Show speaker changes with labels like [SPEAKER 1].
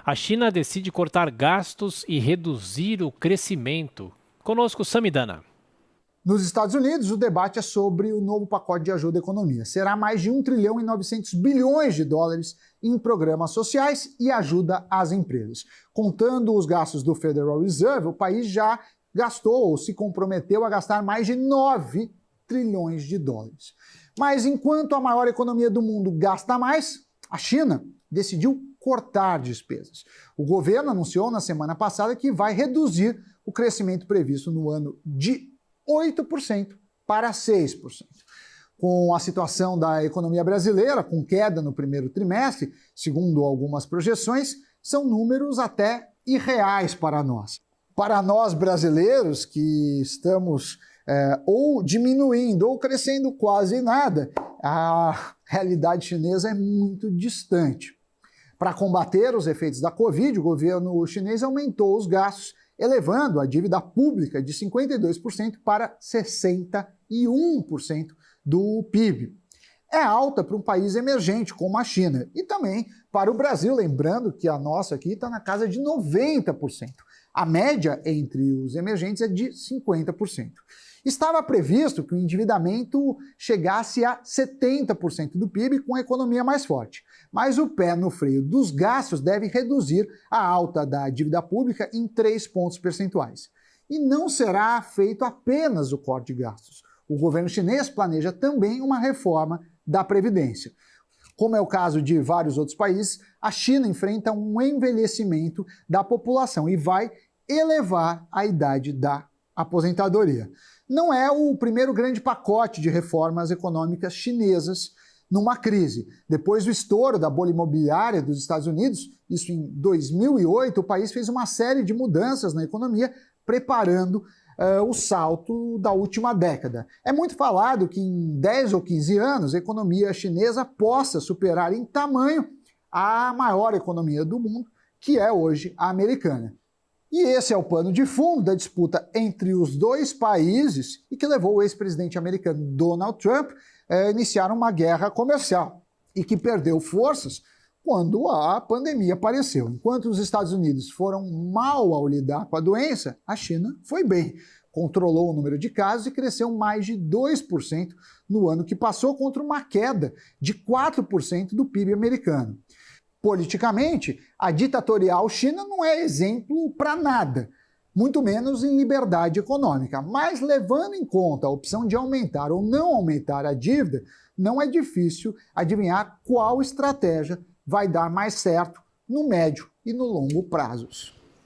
[SPEAKER 1] A China decide cortar gastos e reduzir o crescimento. Conosco, Samidana.
[SPEAKER 2] Nos Estados Unidos, o debate é sobre o novo pacote de ajuda à economia. Será mais de 1 trilhão e 900 bilhões de dólares em programas sociais e ajuda às empresas. Contando os gastos do Federal Reserve, o país já gastou ou se comprometeu a gastar mais de 9 trilhões de dólares. Mas enquanto a maior economia do mundo gasta mais, a China decidiu cortar despesas. O governo anunciou na semana passada que vai reduzir o crescimento previsto no ano de 8% para 6%. Com a situação da economia brasileira, com queda no primeiro trimestre, segundo algumas projeções, são números até irreais para nós. Para nós brasileiros, que estamos ou diminuindo ou crescendo quase nada, a realidade chinesa é muito distante. Para combater os efeitos da Covid, o governo chinês aumentou os gastos, elevando a dívida pública de 52% para 61% do PIB. É alta para um país emergente como a China e também para o Brasil, lembrando que a nossa aqui está na casa de 90%. A média entre os emergentes é de 50%. Estava previsto que o endividamento chegasse a 70% do PIB com a economia mais forte, mas o pé no freio dos gastos deve reduzir a alta da dívida pública em 3 pontos percentuais. E não será feito apenas o corte de gastos. O governo chinês planeja também uma reforma da Previdência. Como é o caso de vários outros países, a China enfrenta um envelhecimento da população e vai elevar a idade da aposentadoria. Não é o primeiro grande pacote de reformas econômicas chinesas numa crise. Depois do estouro da bolha imobiliária dos Estados Unidos, isso em 2008, o país fez uma série de mudanças na economia, preparando o salto da última década. É muito falado que em 10 ou 15 anos a economia chinesa possa superar em tamanho a maior economia do mundo, que é hoje a americana. E esse é o pano de fundo da disputa entre os dois países e que levou o ex-presidente americano Donald Trump a iniciar uma guerra comercial e que perdeu forças quando a pandemia apareceu. Enquanto os Estados Unidos foram mal ao lidar com a doença, a China foi bem. Controlou o número de casos e cresceu mais de 2% no ano que passou, contra uma queda de 4% do PIB americano. Politicamente, a ditatorial China não é exemplo para nada, muito menos em liberdade econômica. Mas levando em conta a opção de aumentar ou não aumentar a dívida, não é difícil adivinhar qual estratégia vai dar mais certo no médio e no longo prazos.